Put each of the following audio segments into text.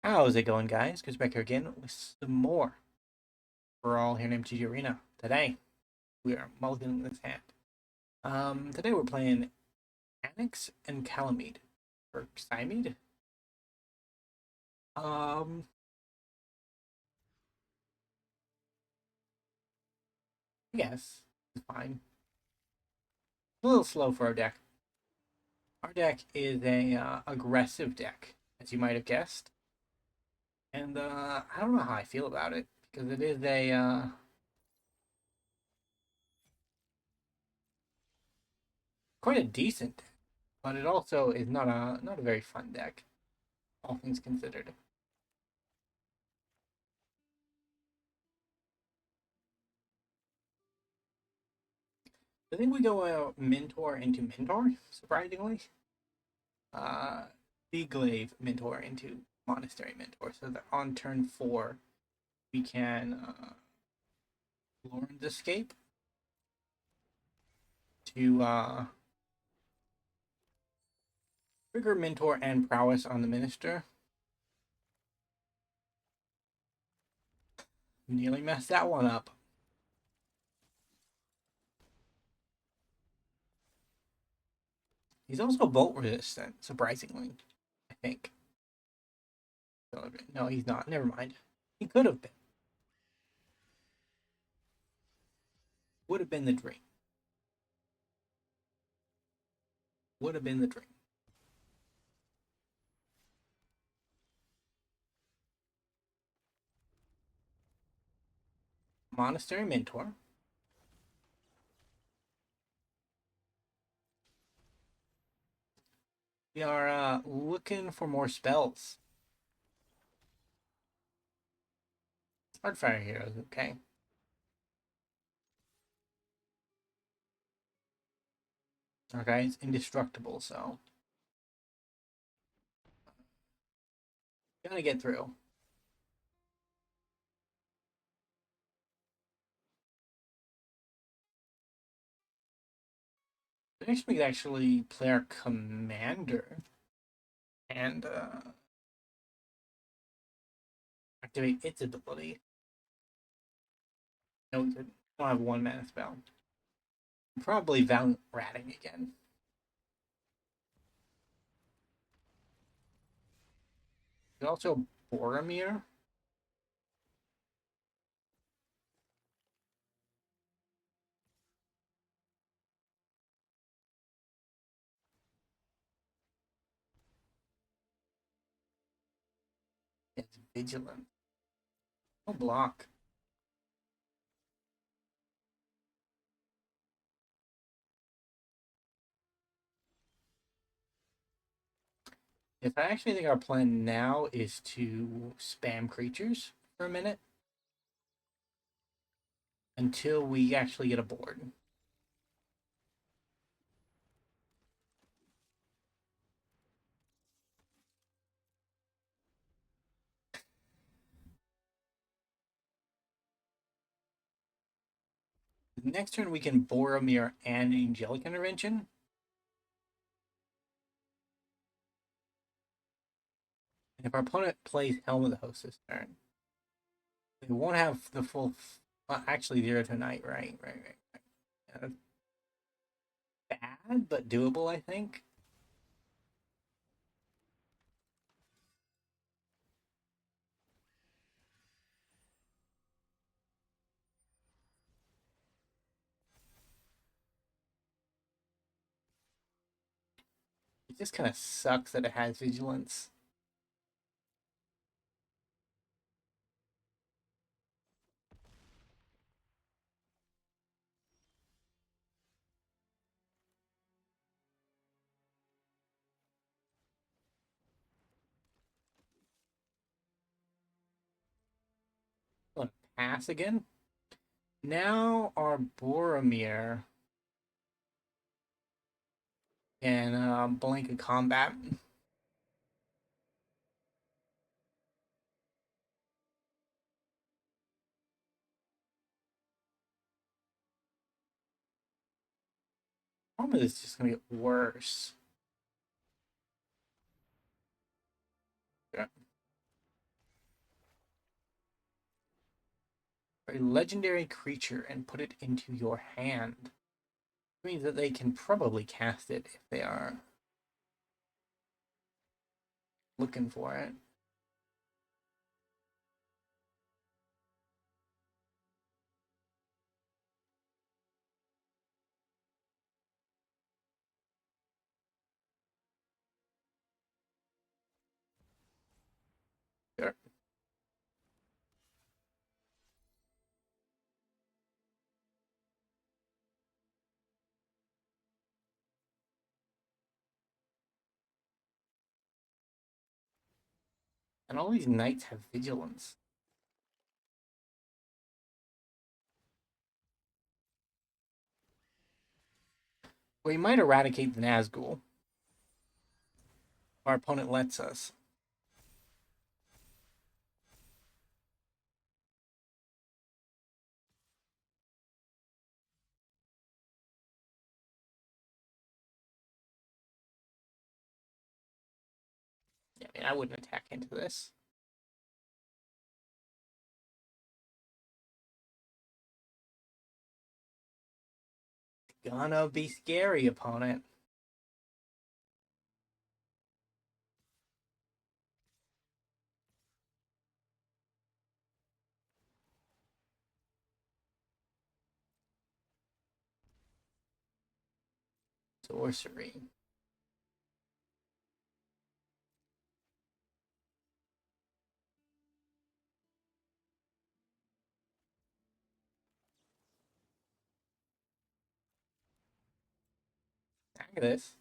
How's it going, guys? Goes back here again with some more Brawl here named GG Arena. Today, we are mulliganing this hand. Today we're playing Anax and Cymede. Or Cymede? Um, yes, it's fine. A little slow for our deck. Our deck is a aggressive deck, as you might have guessed. And I don't know how I feel about it, because it is a quite a decent deck, but it also is not a very fun deck, all things considered. I think we go Mentor into Mentor, surprisingly. Uh, Seedglaive Mentor into Monastery Mentor, so that on turn 4, we can Lorne's Escape to trigger Mentor and Prowess on the Minister. Nearly messed that one up. He's also Bolt resistant, surprisingly, I think. No, he's not. Never mind. He could have been. Would have been the dream. Would have been the dream. Monastery Mentor. We are looking for more spells. A-Heartfire Heroes, okay. Okay, it's indestructible, so gotta get through. Next we could actually play our commander and activate its ability. No, we could don't have one mana spell. Probably Valiant Ratting again. We could also Boromir. It's Vigilant. No block. If I actually think our plan now is to spam creatures for a minute until we actually get a board. Next turn we can Boromir and Angelic Intervention. And if our opponent plays Helm of the Host this turn, they won't have the full. Actually, 0 to Night, right. Bad, but doable, I think. It just kind of sucks that it has Vigilance. I'm gonna pass again. Now our Boromir can blank a combat. Problem is just gonna get worse. Yeah. a legendary creature and put it into your hand. Which means that they can probably cast it if they are looking for it. Sure. And all these knights have vigilance. We might eradicate the Nazgul. Our opponent lets us. Yeah, I mean, I wouldn't attack into this. Gonna be scary, opponent. Sorcery. Look at this.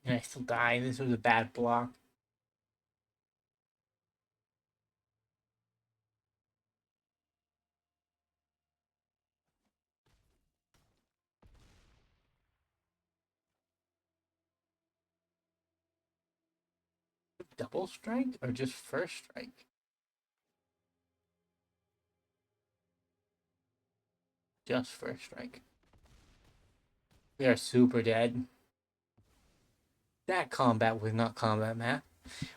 And I still die. This was a bad block. Double strike or just first strike? Just first strike. We are super dead. That combat was not combat math.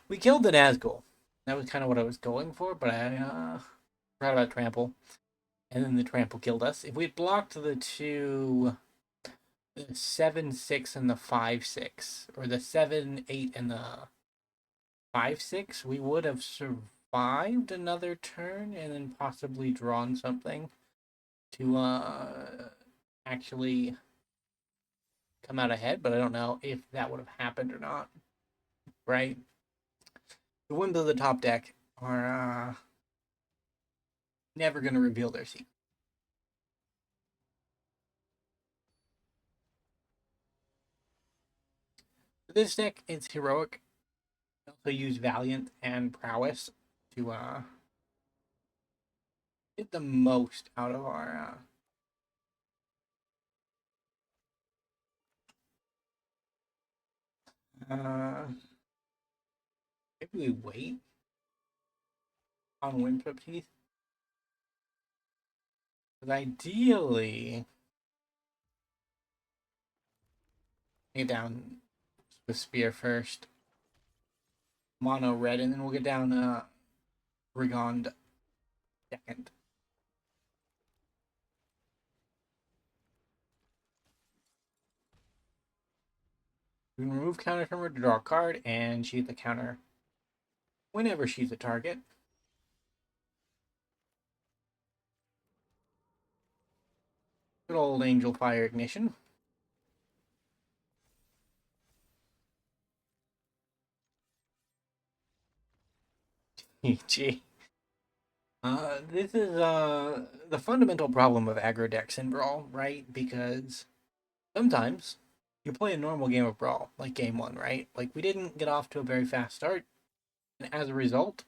We killed the Nazgul. That was kind of what I was going for, but I forgot about trample. And then the trample killed us. If we had blocked the 7-6 and the 5-6, or the 7-8 and the 5-6, we would have survived another turn and then possibly drawn something to actually come out ahead, but I don't know if that would have happened or not. Right? The Whims of the top deck are never going to reveal their secret. This deck is heroic. We also use Valiant and Prowess to get the most out of our maybe we wait on Winthrop Teeth. But ideally, get down the Spear first. Mono red, and then we'll get down Brigone second. We can remove counter from her to draw a card, and she's the counter whenever she's a target. Good old Angel Fire Ignition. GG. This is the fundamental problem of aggro decks in Brawl, right? Because sometimes you play a normal game of Brawl, like game one, right? Like, we didn't get off to a very fast start, and as a result,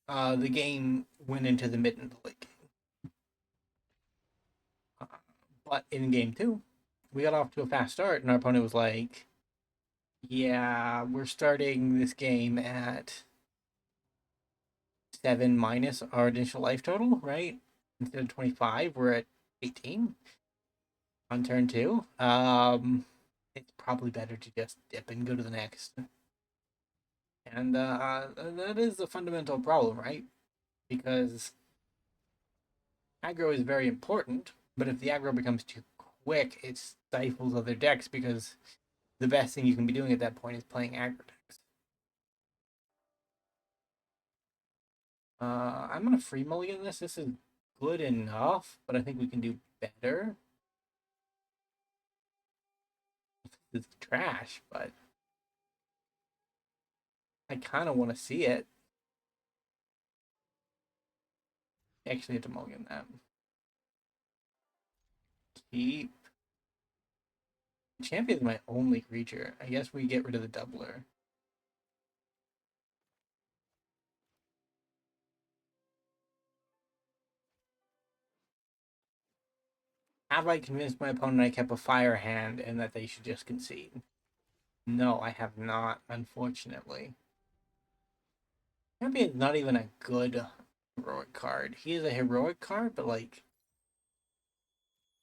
the game went into the mid and the late game. But in game two, we got off to a fast start, and our opponent was like, yeah, we're starting this game at 7 minus our initial life total, right? Instead of 25, we're at 18 on turn two. It's probably better to just dip and go to the next. And that is the fundamental problem, right? Because aggro is very important, but if the aggro becomes too quick, it stifles other decks because the best thing you can be doing at that point is playing aggro decks. I'm gonna free mulligan this. This is good enough, but I think we can do better. It's trash, but I kind of want to see it. I actually have to mulligan that. Keep. Champion is my only creature. I guess we get rid of the doubler. Have I convinced my opponent I kept a fire hand and that they should just concede? No, I have not, unfortunately. Champion's not even a good heroic card. He is a heroic card, but like,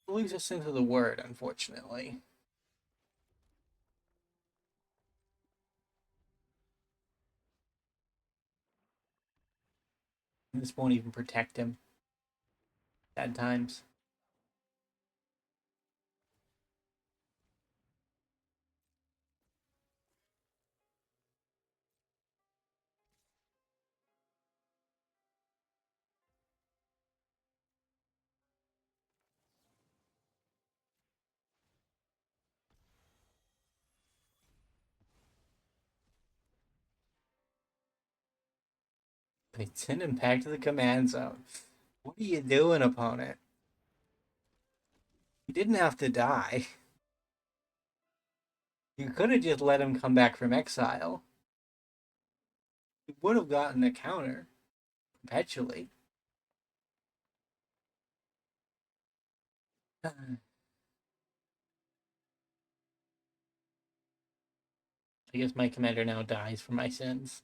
loses sense of the word, unfortunately. This won't even protect him. Bad times. They send him back to the command zone. What are you doing, opponent? He didn't have to die. You could have just let him come back from exile. He would have gotten a counter, perpetually. I guess my commander now dies for my sins.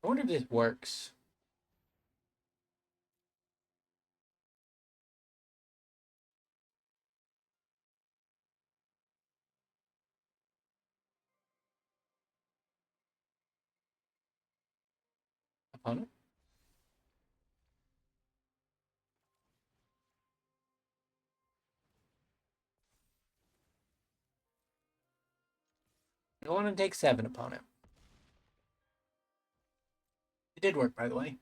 I wonder if this works. Opponent? Go on and take 7, opponent. It did work, by the way.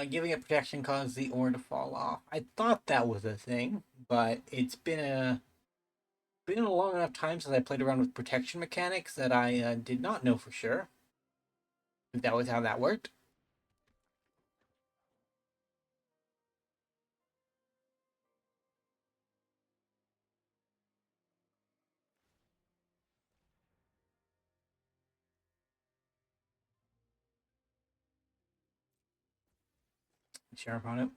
Giving it protection caused the ore to fall off. I thought that was a thing, but it's been a long enough time since I played around with protection mechanics that I did not know for sure if that was how that worked. Sure, opponent.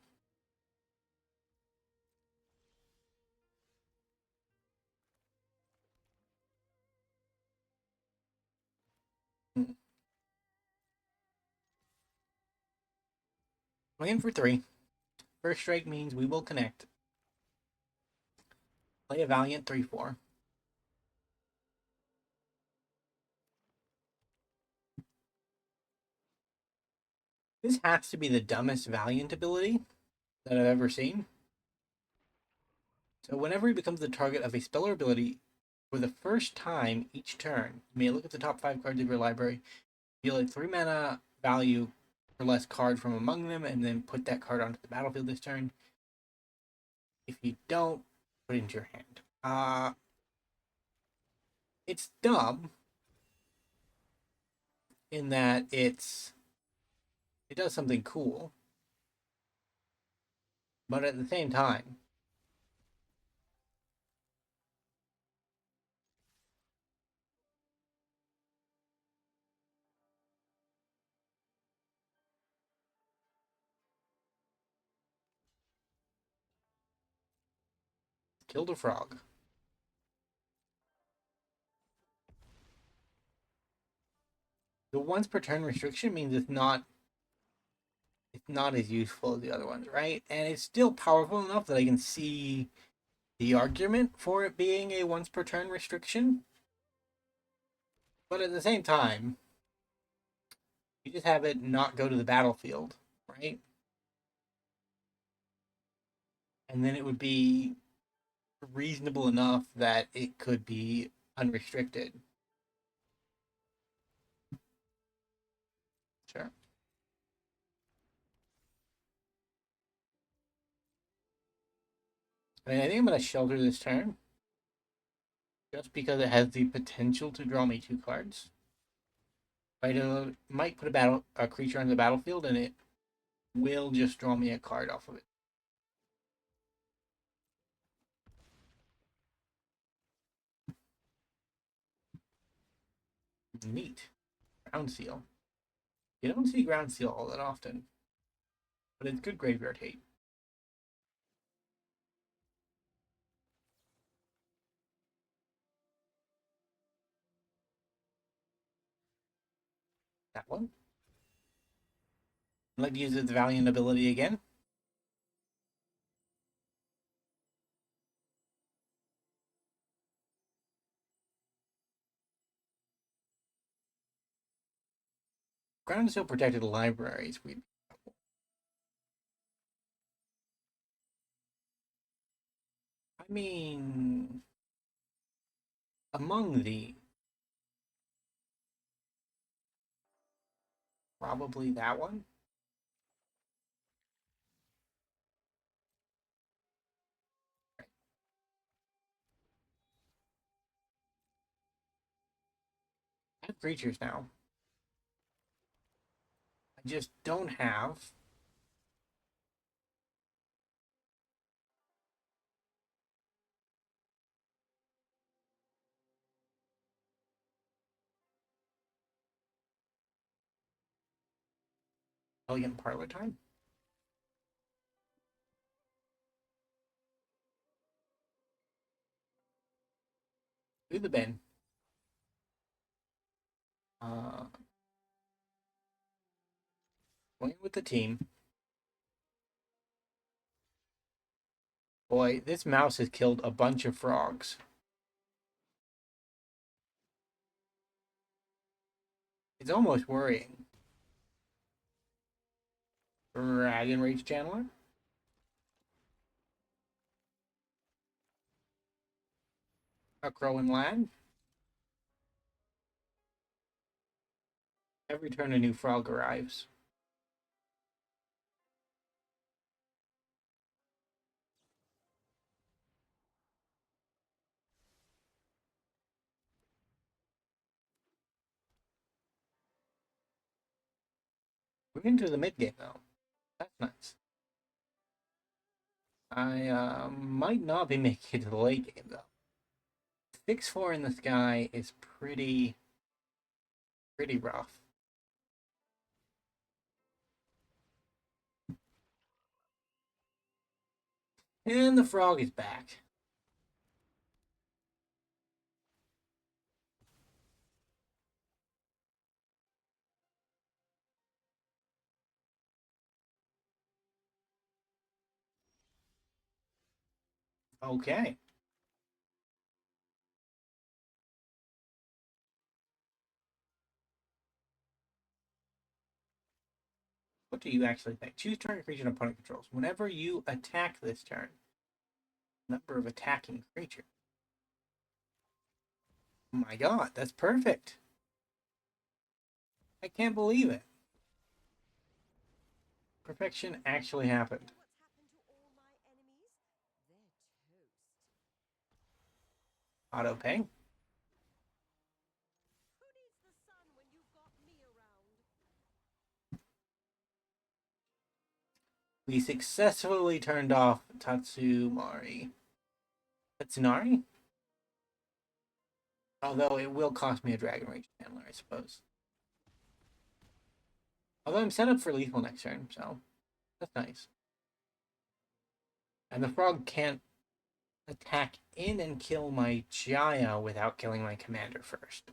I'm in for 3. First strike means we will connect. Play a Valiant 3/4. This has to be the dumbest Valiant ability that I've ever seen. So whenever he becomes the target of a spell or ability for the first time each turn, you may look at the top 5 cards of your library, deal a 3 mana value or less card from among them, and then put that card onto the battlefield this turn. If you don't, put it into your hand. It's dumb in that it does something cool. But at the same time, killed a frog. The once per turn restriction means it's not as useful as the other ones, right? And it's still powerful enough that I can see the argument for it being a once per turn restriction. But at the same time, you just have it not go to the battlefield, right? And then it would be reasonable enough that it could be unrestricted. Sure. I mean, I think I'm going to shelter this turn. Just because it has the potential to draw me 2 cards. I might put a creature on the battlefield and it will just draw me a card off of it. Neat. Ground Seal. You don't see Ground Seal all that often. But it's good graveyard hate. That one. I'd like to use its Valiant ability again. Ground Seal protected libraries. I mean, among the probably that one. I have creatures now. I just don't have Elegant Parlor Time. Do the bin. Going with the team. Boy, this mouse has killed a bunch of frogs. It's almost worrying. Dragon Rage Channeler. Akroan Land. Every turn a new frog arrives. We're into the mid game though. That's nice. I might not be making it to the late game though. 6-4 in the sky is pretty rough. And the frog is back. Okay. What do you actually think? Choose target creature and opponent controls. Whenever you attack this turn, number of attacking creatures. Oh my god, that's perfect. I can't believe it. Perfection actually happened. Auto pay. We successfully turned off Tatsunari? Although it will cost me a Dragon Rage Handler, I suppose. Although I'm set up for lethal next turn, so that's nice. And the frog can't attack in and kill my Jaya without killing my commander first.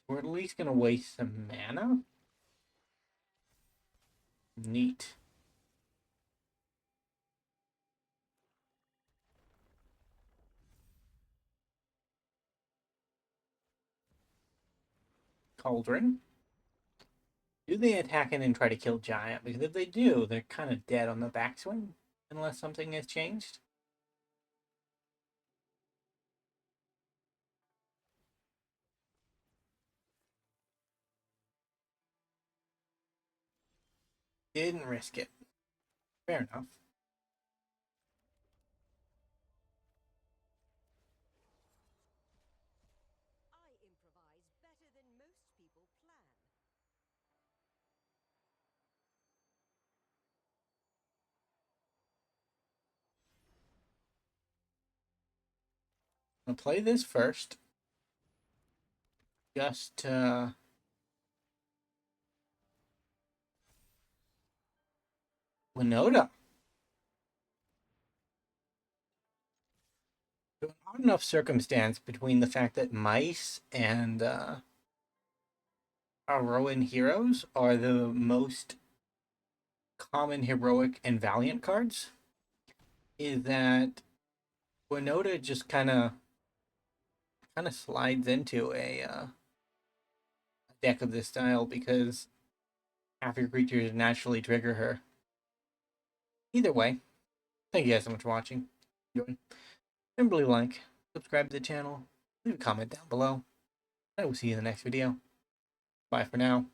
We're at least going to waste some mana. Neat. Cauldron. Do they attack in and try to kill Giant? Because if they do, they're kind of dead on the backswing. Unless something has changed. Didn't risk it. Fair enough. I improvise better than most people plan. I'll play this first. Just Winota. An odd enough circumstance between the fact that mice and Akroan heroes are the most common heroic and valiant cards is that Winota just kind of slides into a deck of this style because half your creatures naturally trigger her. Either way, thank you guys so much for watching. Remember to like, subscribe to the channel, leave a comment down below. I will see you in the next video. Bye for now.